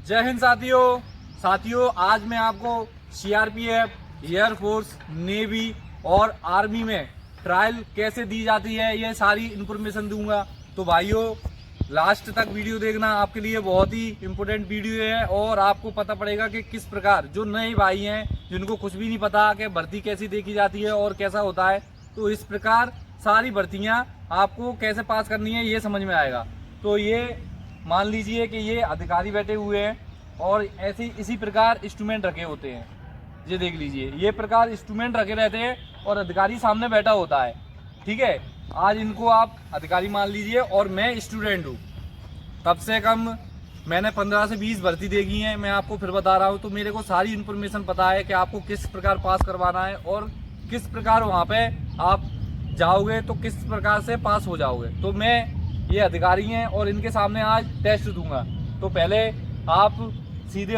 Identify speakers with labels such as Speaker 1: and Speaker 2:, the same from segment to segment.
Speaker 1: जय हिंद साथियों, आज मैं आपको सीआरपीएफ, एयरफोर्स, नेवी और आर्मी में ट्रायल कैसे दी जाती है ये सारी इन्फॉर्मेशन दूंगा। तो भाइयों लास्ट तक वीडियो देखना, आपके लिए बहुत ही इम्पोर्टेंट वीडियो है और आपको पता पड़ेगा कि किस प्रकार जो नए भाई हैं जिनको कुछ भी नहीं पता कि भर्ती कैसी देखी जाती है और कैसा होता है, तो इस प्रकार सारी भर्तियां आपको कैसे पास करनी है ये समझ में आएगा। तो ये मान लीजिए कि ये अधिकारी बैठे हुए हैं और ऐसे इसी प्रकार इंस्ट्रूमेंट रखे होते हैं। ये देख लीजिए, ये प्रकार इंस्ट्रूमेंट रखे रहते हैं और अधिकारी सामने बैठा होता है। ठीक है, आज इनको आप अधिकारी मान लीजिए और मैं स्टूडेंट हूँ। कम से कम मैंने 15 से 20 भर्ती देखी है, मैं आपको फिर बता रहा हूँ। तो मेरे को सारी इन्फॉर्मेशन पता है कि आपको किस प्रकार पास करवाना है और किस प्रकार वहाँ पे आप जाओगे तो किस प्रकार से पास हो जाओगे। तो मैं ये अधिकारी हैं और इनके सामने आज टेस्ट दूंगा। तो पहले आप सीधे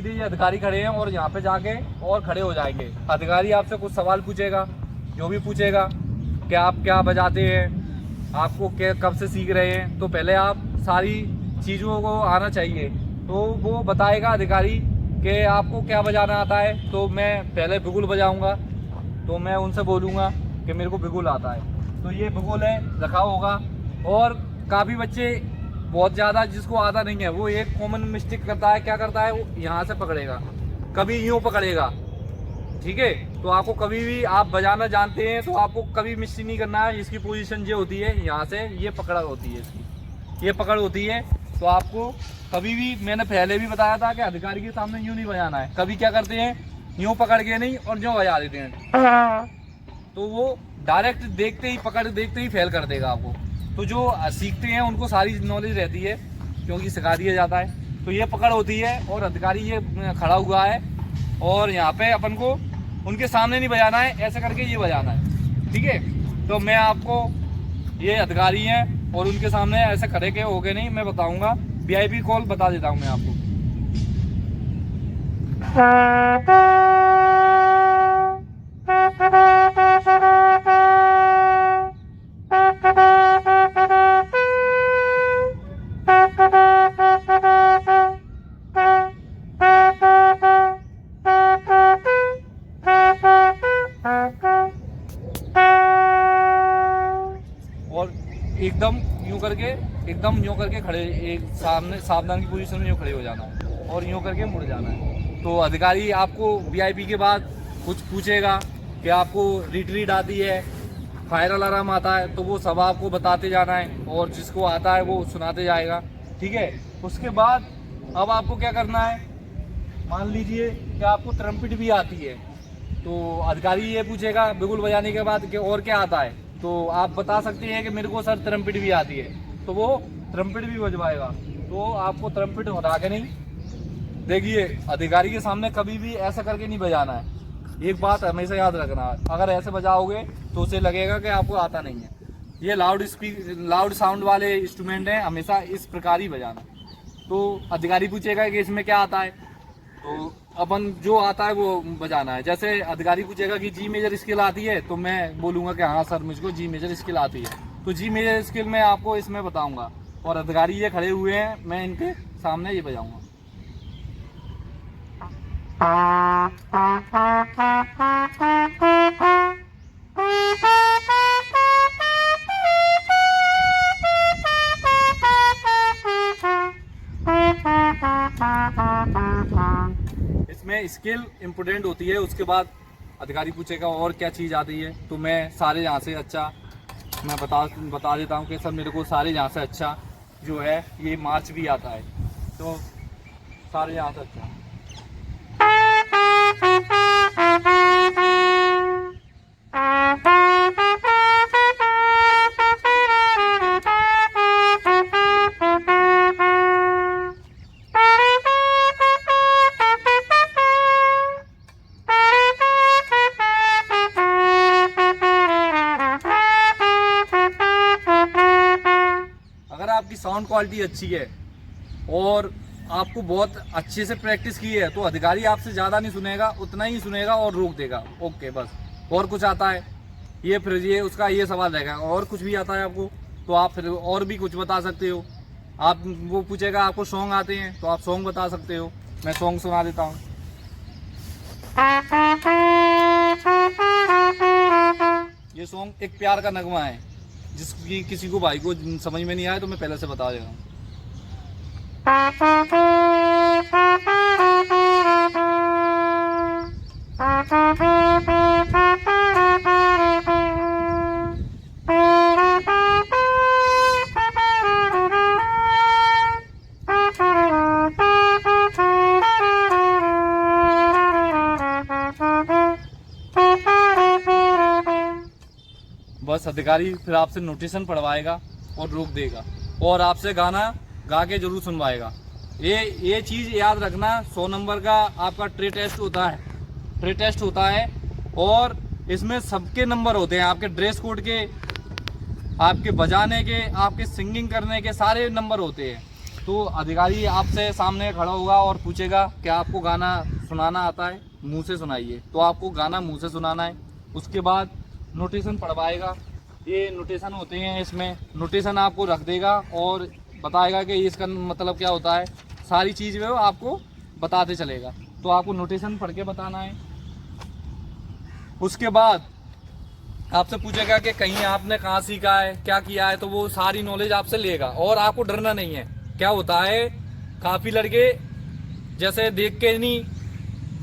Speaker 1: ये अधिकारी खड़े हैं और यहाँ पे जाके और खड़े हो जाएंगे। अधिकारी आपसे कुछ सवाल पूछेगा, जो भी पूछेगा कि आप क्या बजाते हैं, आपको क्या कब से सीख रहे हैं। तो पहले आप सारी चीज़ों को आना चाहिए। तो वो बताएगा अधिकारी कि आपको क्या बजाना आता है। तो मैं पहले बिगुल बजाऊँगा, तो मैं उनसे बोलूँगा कि मेरे को बिगुल आता है। तो ये बिगुल है रखा होगा। और काफ़ी बच्चे बहुत ज़्यादा जिसको आता नहीं है वो एक कॉमन मिस्टेक करता है। क्या करता है, वो यहाँ से पकड़ेगा, कभी यूँ पकड़ेगा। ठीक है, तो आपको कभी भी आप बजाना जानते हैं तो आपको कभी मिस्टेक नहीं करना है। इसकी पोजीशन ये होती है, यहाँ से ये पकड़ा होती है, इसकी ये पकड़ होती है। तो आपको कभी भी, मैंने पहले भी बताया था कि अधिकारी के सामने यूँ नहीं बजाना है। कभी क्या करते हैं, यूँ पकड़ के नहीं और यूँ बजा देते हैं, तो वो डायरेक्ट देखते ही पकड़ देखते ही फेल कर देगा आपको। तो जो सीखते हैं उनको सारी नॉलेज रहती है क्योंकि सिखा दिया जाता है। तो ये पकड़ होती है और अधिकारी ये खड़ा हुआ है और यहाँ पे अपन को उनके सामने नहीं बजाना है, ऐसे करके ये बजाना है। ठीक है, तो मैं आपको, ये अधिकारी हैं और उनके सामने ऐसे खड़े के हो गए नहीं, मैं बताऊंगा। वीआईपी कॉल बता देता हूँ मैं आपको। और एकदम यूं करके खड़े, एक सामने सावधान की पोजीशन में यूं खड़े हो जाना है और यूं करके मुड़ जाना है। तो अधिकारी आपको वीआईपी के बाद कुछ पूछेगा कि आपको रिट्रीट आती है, फायर अलार्म आता है, तो वो सब आपको बताते जाना है और जिसको आता है वो सुनाते जाएगा। ठीक है, उसके बाद अब आपको क्या करना है, मान लीजिए कि आपको ट्रम्पेट भी आती है। तो अधिकारी ये पूछेगा बिगुल बजाने के बाद कि और क्या आता है। तो आप बता सकते हैं कि मेरे को सर ट्रम्पेट भी आती है, तो वो ट्रम्पेट भी बजवाएगा। तो आपको ट्रम्पेट हटा के नहीं, देखिए अधिकारी के सामने कभी भी ऐसा करके नहीं बजाना है। एक बात हमेशा याद रखना, अगर ऐसे बजाओगे तो उसे लगेगा कि आपको आता नहीं है। ये लाउड साउंड वाले इंस्ट्रूमेंट हैं, हमेशा इस प्रकार ही बजाना। तो अधिकारी पूछेगा कि इसमें क्या आता है, तो अपन जो आता है वो बजाना है। जैसे अधिकारी पूछेगा कि जी मेजर स्केल आती है, तो मैं बोलूँगा कि हाँ सर मुझको जी मेजर स्केल आती है। तो जी मेजर स्केल मैं आपको इसमें बताऊँगा और अधिकारी ये खड़े हुए हैं, मैं इनके सामने ये बजाऊँगा। इसमें स्किल इम्पोर्टेंट होती है। उसके बाद अधिकारी पूछेगा और क्या चीज़ आती है, तो मैं सारे यहाँ से अच्छा मैं बता देता हूँ कि सर मेरे को सारे यहाँ से अच्छा जो है ये मार्च भी आता है। तो सारे यहाँ से अच्छा आपकी साउंड क्वालिटी अच्छी है और आपको बहुत अच्छे से प्रैक्टिस की है तो अधिकारी आपसे ज़्यादा नहीं सुनेगा, उतना ही सुनेगा और रोक देगा। ओके बस। और कुछ आता है ये, फिर ये उसका ये सवाल रहेगा और कुछ भी आता है आपको तो आप फिर और भी कुछ बता सकते हो। आप वो पूछेगा आपको सॉन्ग आते हैं तो आप सॉन्ग बता सकते हो, मैं सॉन्ग सुना देता हूँ। ये सॉन्ग एक प्यार का नगमा है, जिसकी किसी को भाई को समझ में नहीं आया तो मैं पहले से बता देगा। बस अधिकारी फिर आपसे नोटिशन पढ़वाएगा और रोक देगा और आपसे गाना गा के जरूर सुनवाएगा। ये चीज़ याद रखना, 100 नंबर का आपका ट्रे टेस्ट होता है, ट्रे टेस्ट होता है और इसमें सबके नंबर होते हैं, आपके ड्रेस कोड के, आपके बजाने के, आपके सिंगिंग करने के सारे नंबर होते हैं। तो अधिकारी आपसे सामने खड़ा होगा और पूछेगा कि आपको गाना सुनाना आता है, मुंह से सुनाइए। तो आपको गाना मुंह से सुनाना है। उसके बाद नोटिशन पढ़वाएगा, ये नोटिशन होते हैं, इसमें नोटिशन आपको रख देगा और बताएगा कि इसका मतलब क्या होता है, सारी चीज़ वो आपको बताते चलेगा। तो आपको नोटिशन पढ़ के बताना है। उसके बाद आपसे पूछेगा कि कहीं आपने कहाँ सीखा है, क्या किया है, तो वो सारी नॉलेज आपसे लेगा और आपको डरना नहीं है। क्या होता है, काफ़ी लड़के जैसे देख के नहीं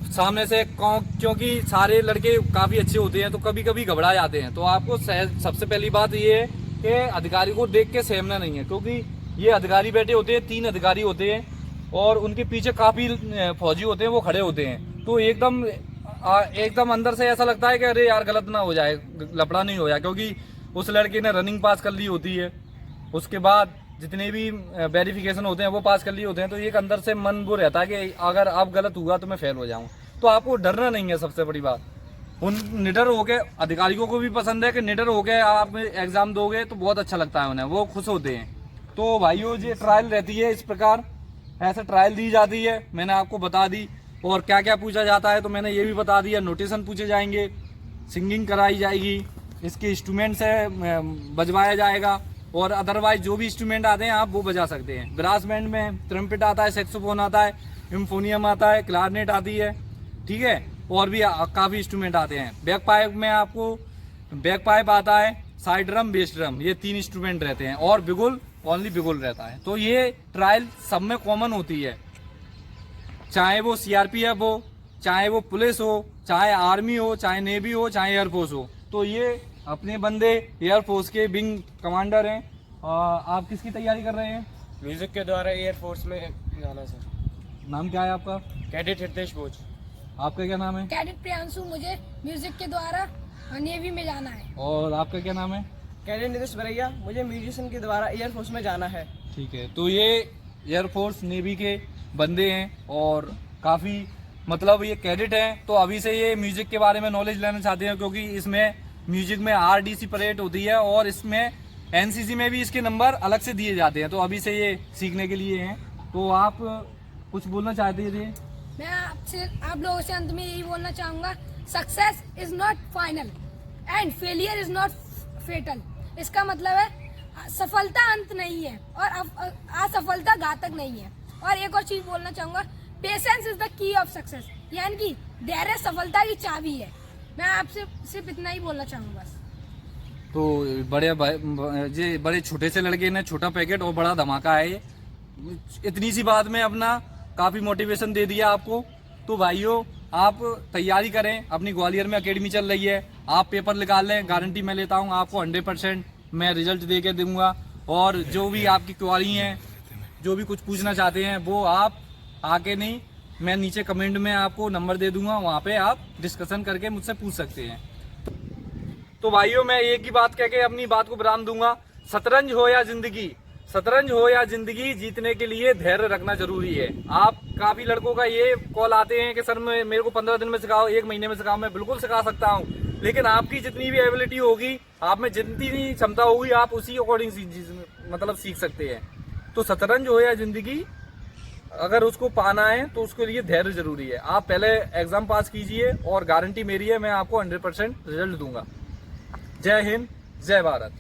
Speaker 1: सामने से, क्योंकि सारे लड़के काफ़ी अच्छे होते हैं तो कभी कभी घबरा जाते हैं। तो आपको सबसे पहली बात ये है कि अधिकारी को देख के सहमना नहीं है, क्योंकि ये अधिकारी बैठे होते हैं, 3 अधिकारी होते हैं और उनके पीछे काफ़ी फौजी होते हैं, वो खड़े होते हैं। तो एकदम अंदर से ऐसा लगता है कि अरे यार गलत ना हो जाए, लफड़ा नहीं हो जाए, क्योंकि उस लड़के ने रनिंग पास कर ली होती है, उसके बाद जितने भी वेरिफिकेशन होते हैं वो पास कर लिए होते हैं। तो एक अंदर से मन वो रहता है कि अगर आप गलत हुआ तो मैं फेल हो जाऊँ। तो आपको डरना नहीं है, सबसे बड़ी बात। उन निडर होके, अधिकारियों को भी पसंद है कि निडर होके आप एग्ज़ाम दोगे तो बहुत अच्छा लगता है उन्हें, वो खुश होते हैं। तो भाइयों, ये ट्रायल रहती है, इस प्रकार ऐसे ट्रायल दी जाती है, मैंने आपको बता दी। और क्या क्या पूछा जाता है तो मैंने ये भी बता दिया। नोटिशन पूछे जाएंगे, सिंगिंग कराई जाएगी, इसके इंस्ट्रूमेंट से बजवाया जाएगा और अदरवाइज जो भी इंस्ट्रूमेंट आते हैं आप वो बजा सकते हैं। ब्रास बैंड में ट्रम्पेट आता है, सैक्सोफोन आता है, इम्फोनियम आता है, क्लारनेट आती है, ठीक है, और भी काफ़ी इंस्ट्रूमेंट आते हैं। बैक पाइप में आपको बैक पाइप आता है, साइड ड्रम, बेस ड्रम, ये 3 इंस्ट्रूमेंट रहते हैं और बिगुल, ओनली बिगुल रहता है। तो ये ट्रायल सब में कॉमन होती है, चाहे वो सीआरपीएफ हो, चाहे वो पुलिस हो, चाहे आर्मी हो, चाहे नेवी हो, चाहे एयरफोर्स हो। तो ये अपने बंदे एयरफोर्स के विंग कमांडर हैं। आप किसकी तैयारी कर रहे हैं?
Speaker 2: म्यूजिक के द्वारा एयरफोर्स में जाना सर।
Speaker 1: नाम क्या है आपका?
Speaker 2: कैडेट हितेश बोझ।
Speaker 1: आपका क्या नाम है?
Speaker 3: कैडेट प्रियांशु, मुझे म्यूजिक के द्वारा नेवी में जाना है।
Speaker 1: और आपका क्या नाम है?
Speaker 2: कैडेट नितेश बरैया, मुझे म्यूजिशियन के द्वारा एयरफोर्स में जाना है।
Speaker 1: ठीक है, तो ये एयरफोर्स नेवी के बंदे हैं और काफ़ी मतलब ये कैडेट हैं। तो अभी से ये म्यूजिक के बारे में नॉलेज लेना चाहते हैं, क्योंकि इसमें म्यूजिक में RDC परेड होती है और इसमें NCC में भी इसके नंबर अलग से दिए जाते हैं। तो अभी से ये सीखने के लिए हैं। तो आप कुछ बोलना चाहते थे?
Speaker 3: मैं आप लोगों से अंत में यही बोलना चाहूँगा, success is not final and failure is not fatal. इसका मतलब है सफलता अंत नहीं है और असफलता घातक नहीं है। और एक और चीज बोलना चाहूँगा, patience is the key of success, यानी कि धैर्य सफलता की चाबी है। मैं आपसे सिर्फ इतना ही बोलना चाहूँगा बस।
Speaker 1: तो बड़े छोटे से लड़के ने छोटा पैकेट और बड़ा धमाका है ये। इतनी सी बात में अपना काफ़ी मोटिवेशन दे दिया आपको। तो भाइयों, आप तैयारी करें, अपनी ग्वालियर में एकेडमी चल रही है, आप पेपर निकाल लें, गारंटी मैं लेता हूँ आपको 100% मैं रिजल्ट दे के दूँगा। और जो भी आपकी क्वारी हैं, जो भी कुछ पूछना चाहते हैं, वो आप आके नहीं, मैं नीचे कमेंट में आपको नंबर दे दूंगा, वहाँ पे आप डिस्कशन करके मुझसे पूछ सकते हैं। तो भाइयों, मैं एक ही बात कह के अपनी बात को विराम दूंगा। शतरंज हो या जिंदगी, जीतने के लिए धैर्य रखना जरूरी है। आप काफी लड़कों का ये कॉल आते हैं कि सर मेरे को 15 दिन में सिखाओ, 1 महीने में सिखाओ। मैं बिल्कुल सिखा सकता हूँ, लेकिन आपकी जितनी भी एबिलिटी होगी, आप में जितनी भी क्षमता होगी, आप उसी अकॉर्डिंग सीख सकते हैं। तो शतरंज हो या जिंदगी, अगर उसको पाना है तो उसके लिए धैर्य जरूरी है। आप पहले एग्जाम पास कीजिए और गारंटी मेरी है, मैं आपको 100% रिजल्ट दूंगा। जय हिंद, जय भारत।